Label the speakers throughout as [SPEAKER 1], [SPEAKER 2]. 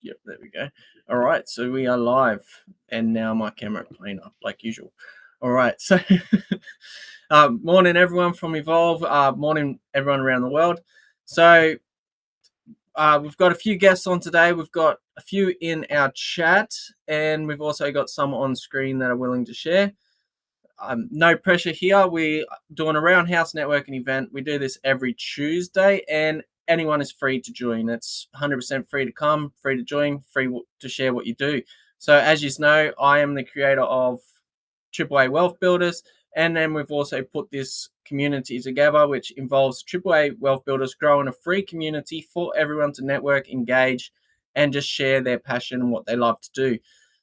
[SPEAKER 1] Yep, there we go. All right, so we are live, and now my camera playing up like usual. All right, so morning everyone from Evolve. Morning everyone around the world. So we've got a few guests on today. We've got a few in our chat, and we've also got some on screen that are willing to share. No pressure here. We're doing a Roundhouse networking event. We do this every Tuesday, and anyone is free to join. It's 100% free to come, free to join, free to share what you do. So as you know, I am the creator of AAA Wealth Builders, and then we've also put this community together, which involves AAA Wealth Builders growing a free community for everyone to network, engage, and just share their passion and what they love to do.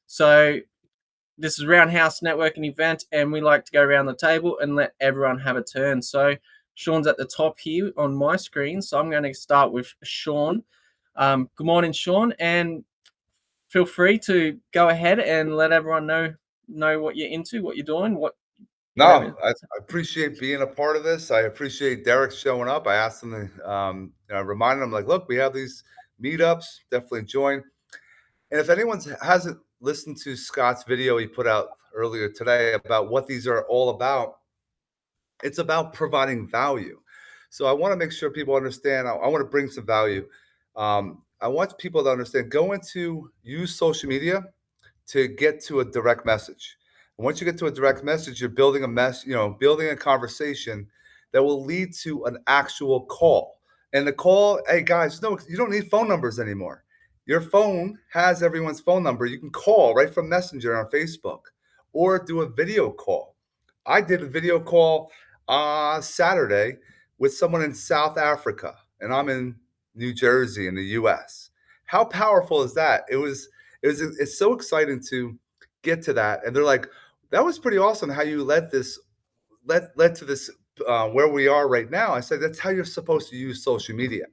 [SPEAKER 1] So this is Roundhouse networking event, and we like to go around the table and let everyone have a turn. So Shawn's at the top here on my screen, so I'm going to start with Shawn. Good morning, Shawn, and feel free to go ahead and let everyone know what you're into, what you're doing,
[SPEAKER 2] No, I appreciate being a part of this. I appreciate Derek showing up. I asked him to remind him, like, look, we have these meetups. Definitely join. And if anyone hasn't listened to Scott's video he put out earlier today about what these are all about, it's about providing value. So I want to make sure people understand. I want to bring some value. I want people to understand, use social media to get to a direct message. And once you get to a direct message, you're building building a conversation that will lead to an actual call. And the call, hey guys, no, you don't need phone numbers anymore. Your phone has everyone's phone number. You can call right from Messenger on Facebook or do a video call. I did a video call Saturday with someone in South Africa, and I'm in New Jersey in the US. How powerful is that? It's so exciting to get to that. And they're like, that was pretty awesome how you led to this where we are right now. I said, that's how you're supposed to use social media.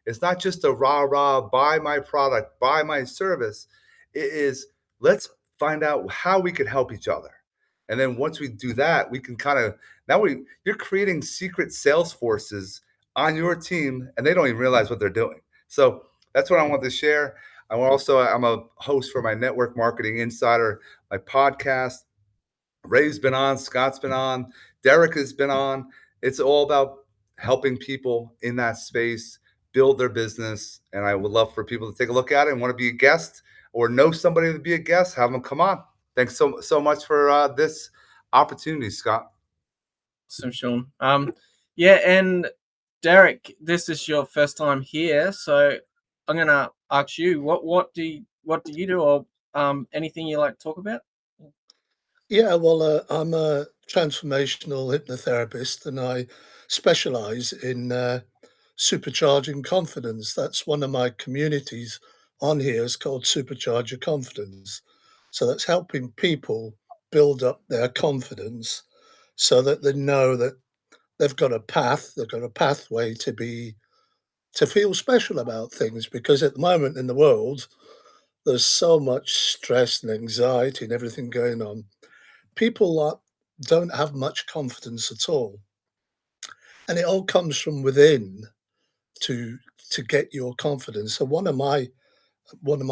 [SPEAKER 2] It's not just a rah, buy my product, buy my service. It is, let's find out how we can help each other. And then once we do that, we can you're creating secret sales forces on your team, and they don't even realize what they're doing. So that's what I want to share. I'm a host for my Network Marketing Insider, my podcast. Ray's been on, Scott's been on, Derek has been on. It's all about helping people in that space build their business. And I would love for people to take a look at it and want to be a guest or know somebody to be a guest, have them come on. Thanks so much for this opportunity, Scott.
[SPEAKER 1] Awesome, Shawn. Yeah, and Derek, this is your first time here, so I'm gonna ask you, what do you do, or anything you like to talk about?
[SPEAKER 3] Yeah, well, I'm a transformational hypnotherapist, and I specialize in supercharging confidence. That's one of my communities on here is called Supercharge Your Confidence. So that's helping people build up their confidence so that they know that they've got a pathway to feel special about things. Because at the moment in the world, there's so much stress and anxiety and everything going on. People don't have much confidence at all, and it all comes from within to get your confidence. So one of my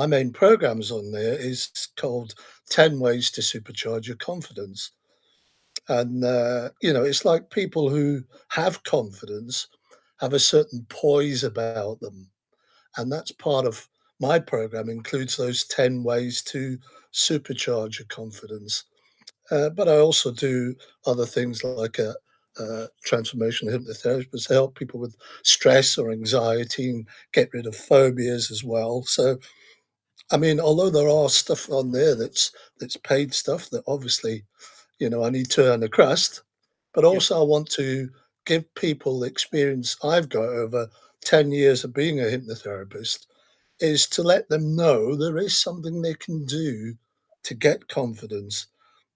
[SPEAKER 3] main programs on there is called 10 Ways to Supercharge Your Confidence. And it's like people who have confidence have a certain poise about them, and that's part of my program, includes those 10 ways to supercharge your confidence. But I also do other things like a transformational hypnotherapy to help people with stress or anxiety and get rid of phobias as well. So, I mean, although there are stuff on there that's paid stuff that obviously, I need to earn a crust, but also I want to give people the experience I've got over 10 years of being a hypnotherapist, is to let them know there is something they can do to get confidence,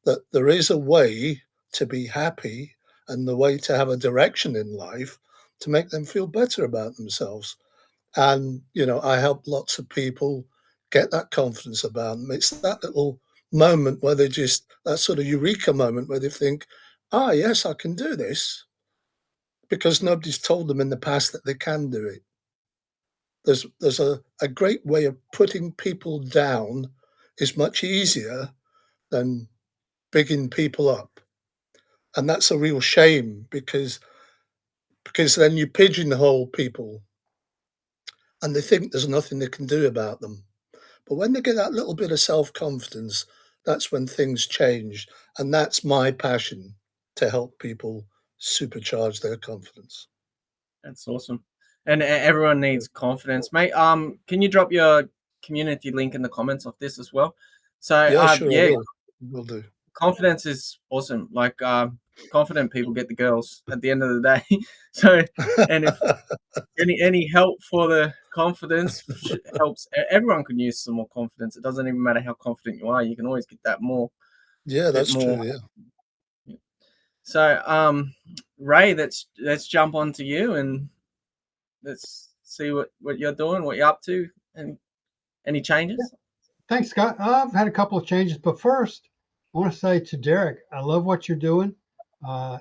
[SPEAKER 3] that there is a way to be happy and the way to have a direction in life to make them feel better about themselves. And, I help lots of people get that confidence about them. It's that little moment where that sort of eureka moment where they think, yes, I can do this, because nobody's told them in the past that they can do it. there's a great way of putting people down is much easier than bigging people up. And that's a real shame because then you pigeonhole people and they think there's nothing they can do about them. But when they get that little bit of self-confidence, that's when things change. And that's my passion, to help people supercharge their confidence.
[SPEAKER 1] That's awesome. And everyone needs confidence, mate. Can you drop your community link in the comments of this as well? So,
[SPEAKER 3] Yeah, sure, I
[SPEAKER 1] yeah,
[SPEAKER 3] will do.
[SPEAKER 1] confidence is awesome. Like, confident people get the girls at the end of the day. So, and if any help for the confidence helps, everyone can use some more confidence. It doesn't even matter how confident you are. You can always get that more,
[SPEAKER 3] Yeah,
[SPEAKER 1] bit
[SPEAKER 3] that's
[SPEAKER 1] more.
[SPEAKER 3] true, yeah.
[SPEAKER 1] So, Ray, let's jump on to you and let's see what you're doing, what you're up to, and any changes.
[SPEAKER 4] Thanks, Scott. I've had a couple of changes, but first, I want to say to Derek, I love what you're doing. Uh,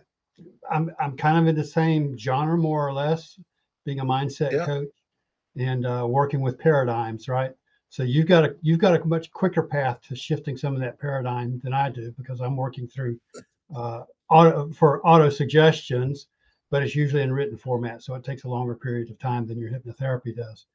[SPEAKER 4] I'm kind of in the same genre, more or less, being a mindset
[SPEAKER 3] Yeah,
[SPEAKER 4] coach and working with paradigms, right? So you've got a much quicker path to shifting some of that paradigm than I do, because I'm working through auto suggestions, but it's usually in written format, so it takes a longer period of time than your hypnotherapy does.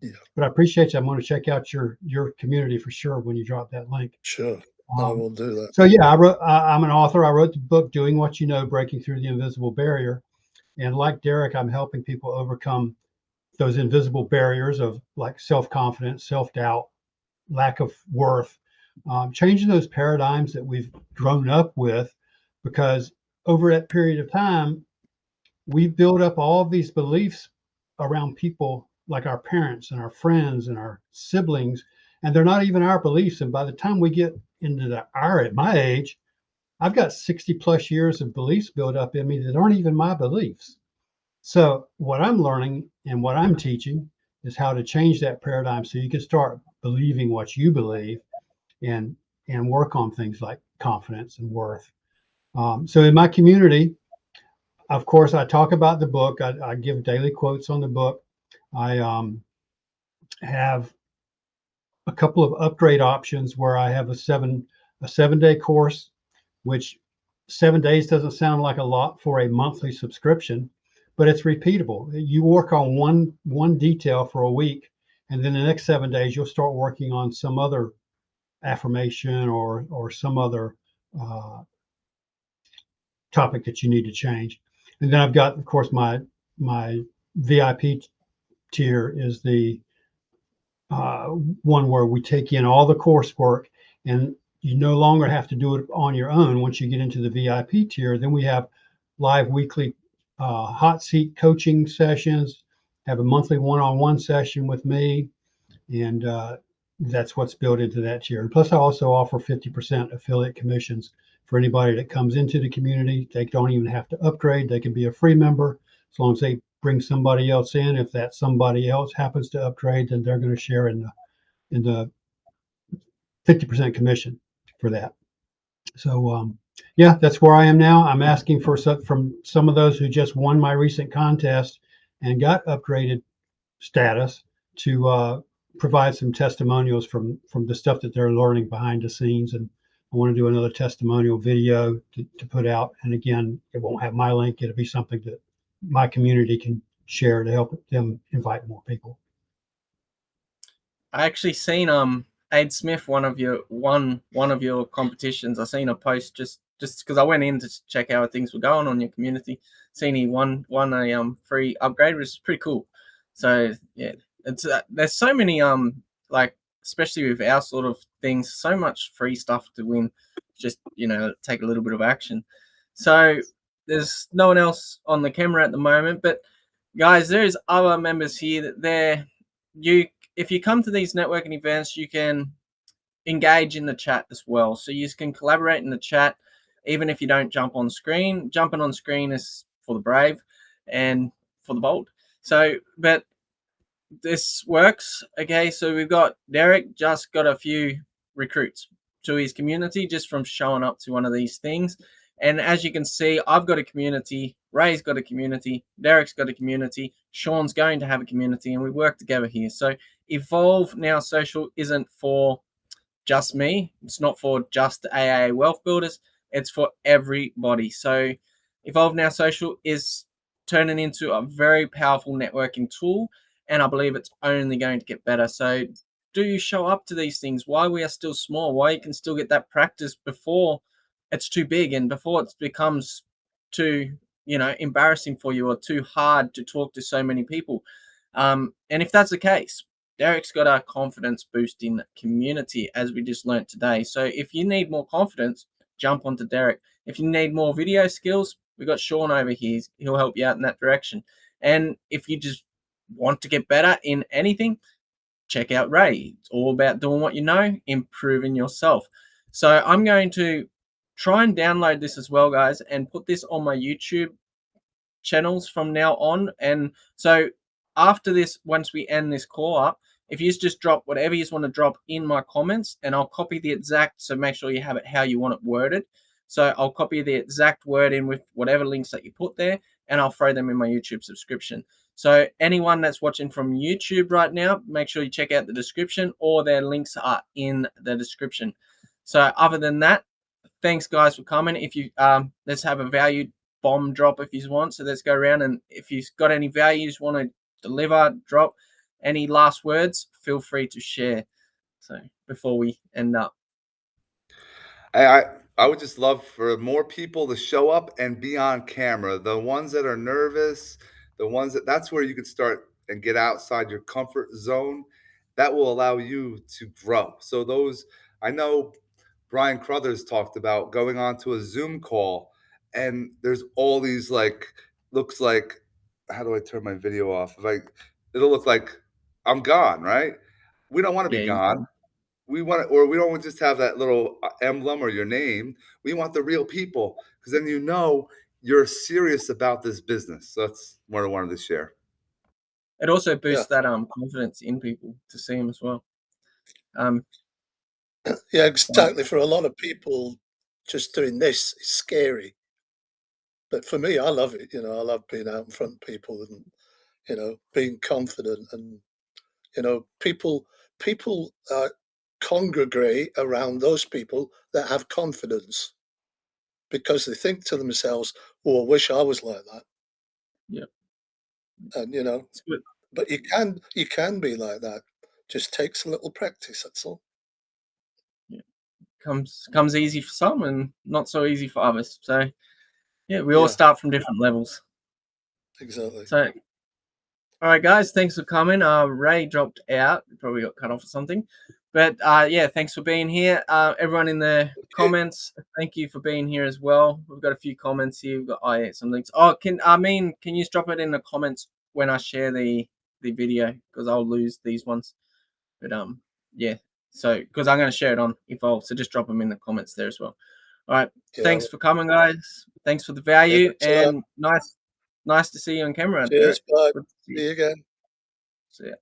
[SPEAKER 3] yeah,
[SPEAKER 4] But I appreciate you. I'm going to check out your community for sure when you drop that link.
[SPEAKER 3] sure. I
[SPEAKER 4] Um,
[SPEAKER 3] will do that.
[SPEAKER 4] so yeah, I'm an author. I wrote the book "Doing What You Know: Breaking Through the Invisible Barrier," and like Derek, I'm helping people overcome those invisible barriers of like self-confidence, self-doubt, lack of worth, changing those paradigms that we've grown up with, because over that period of time, we build up all of these beliefs around people like our parents and our friends and our siblings, and they're not even our beliefs. And by the time we get into at my age, I've got 60 plus years of beliefs built up in me that aren't even my beliefs. So what I'm learning and what I'm teaching is how to change that paradigm so you can start believing what you believe, and work on things like confidence and worth. So in my community, of course, I talk about the book. I give daily quotes on the book. I have a couple of upgrade options where I have a 7-day course, which 7 days doesn't sound like a lot for a monthly subscription, but it's repeatable. You work on one detail for a week, and then the next 7 days you'll start working on some other affirmation or some other uh, topic that you need to change. And then I've got, of course, my VIP tier is the uh, one where we take in all the coursework, and you no longer have to do it on your own. Once you get into the VIP tier, then we have live weekly hot seat coaching sessions, have a monthly one-on-one session with me, and that's what's built into that tier. And plus, I also offer 50% affiliate commissions for anybody that comes into the community. They don't even have to upgrade. They can be a free member as long as they bring somebody else in. If that somebody else happens to upgrade, then they're going to share in the 50% commission for that. So yeah, that's where I am now. I'm asking for from some of those who just won my recent contest and got upgraded status to provide some testimonials from the stuff that they're learning behind the scenes. And I want to do another testimonial video to put out. And again, it won't have my link. It'll be something that my community can share to help them invite more people.
[SPEAKER 1] I actually seen Aid Smith one of your competitions. I seen a post just because I went in to check how things were going on your community. Seen he won a free upgrade, which is pretty cool. So yeah, it's there's so many like, especially with our sort of things, so much free stuff to win. Just take a little bit of action. So there's no one else on the camera at the moment, but guys, there's other members here that if you come to these networking events, you can engage in the chat as well. So you can collaborate in the chat, even if you don't jump on screen. Jumping on screen is for the brave and for the bold. So, but this works. Okay, so we've got Derek just got a few recruits to his community just from showing up to one of these things. And as you can see, I've got a community Ray's got a community, Derek's got a community, Shawn's going to have a community, and we work together here. So Evolve Now Social isn't for just me. It's not for just AA Wealth Builders. It's for everybody. So Evolve Now Social is turning into a very powerful networking tool, and I believe it's only going to get better. So do you show up to these things while we are still small, while you can still get that practice before it's too big and before it becomes too, embarrassing for you or too hard to talk to so many people. And if that's the case, Derek's got a confidence boosting community, as we just learned today. So if you need more confidence, jump onto Derek. If you need more video skills, we've got Shawn over here. He'll help you out in that direction. And if you just want to get better in anything, check out Ray. It's all about doing what you know, improving yourself. So I'm going to try and download this as well, guys, and put this on my YouTube channels from now on. And so after this, once we end this call up, if you just drop whatever you want to drop in my comments, and I'll copy the exact, so make sure you have it how you want it worded. So I'll copy the exact word in with whatever links that you put there, and I'll throw them in my YouTube subscription. So anyone that's watching from YouTube right now, make sure you check out the description, or their links are in the description. So other than that, thanks guys for coming. If you let's have a valued bomb drop if you want. So let's go around, and if you've got any values want to deliver, drop any last words, feel free to share. So before we end up,
[SPEAKER 2] I would just love for more people to show up and be on camera. The ones that are nervous, the ones that's where you could start and get outside your comfort zone. That will allow you to grow. So those, I know Brian Crothers talked about going on to a Zoom call, and there's all these looks like, how do I turn my video off? It'll look like I'm gone, right? We don't want to be gone. We want to, or we don't just have that little emblem or your name. We want the real people, because then you're serious about this business. So that's what I wanted to share.
[SPEAKER 1] It also boosts that confidence in people to see them as well.
[SPEAKER 3] Yeah, exactly. For a lot of people, just doing this is scary. But for me, I love it. I love being out in front of people and, being confident. And, people congregate around those people that have confidence, because they think to themselves, "Oh, I wish I was like that."
[SPEAKER 1] Yeah.
[SPEAKER 3] And,
[SPEAKER 1] It's good.
[SPEAKER 3] but you can be like that. Just takes a little practice, that's all.
[SPEAKER 1] Yeah. Comes easy for some and not so easy for others. So yeah, we all start from different levels.
[SPEAKER 3] Exactly.
[SPEAKER 1] So all right, guys, thanks for coming. Ray dropped out, probably got cut off or something. But yeah, thanks for being here. Everyone in the comments, thank you for being here as well. We've got a few comments here. We've got some links. Oh, can you just drop it in the comments when I share the video, because I'll lose these ones. But yeah, so because I'm going to share it on Evolve, so just drop them in the comments there as well. All right, thanks for coming, guys. Thanks for the value, and nice to see you on camera.
[SPEAKER 3] Cheers, bye.
[SPEAKER 1] Good to see
[SPEAKER 3] See you again.
[SPEAKER 1] you. See ya.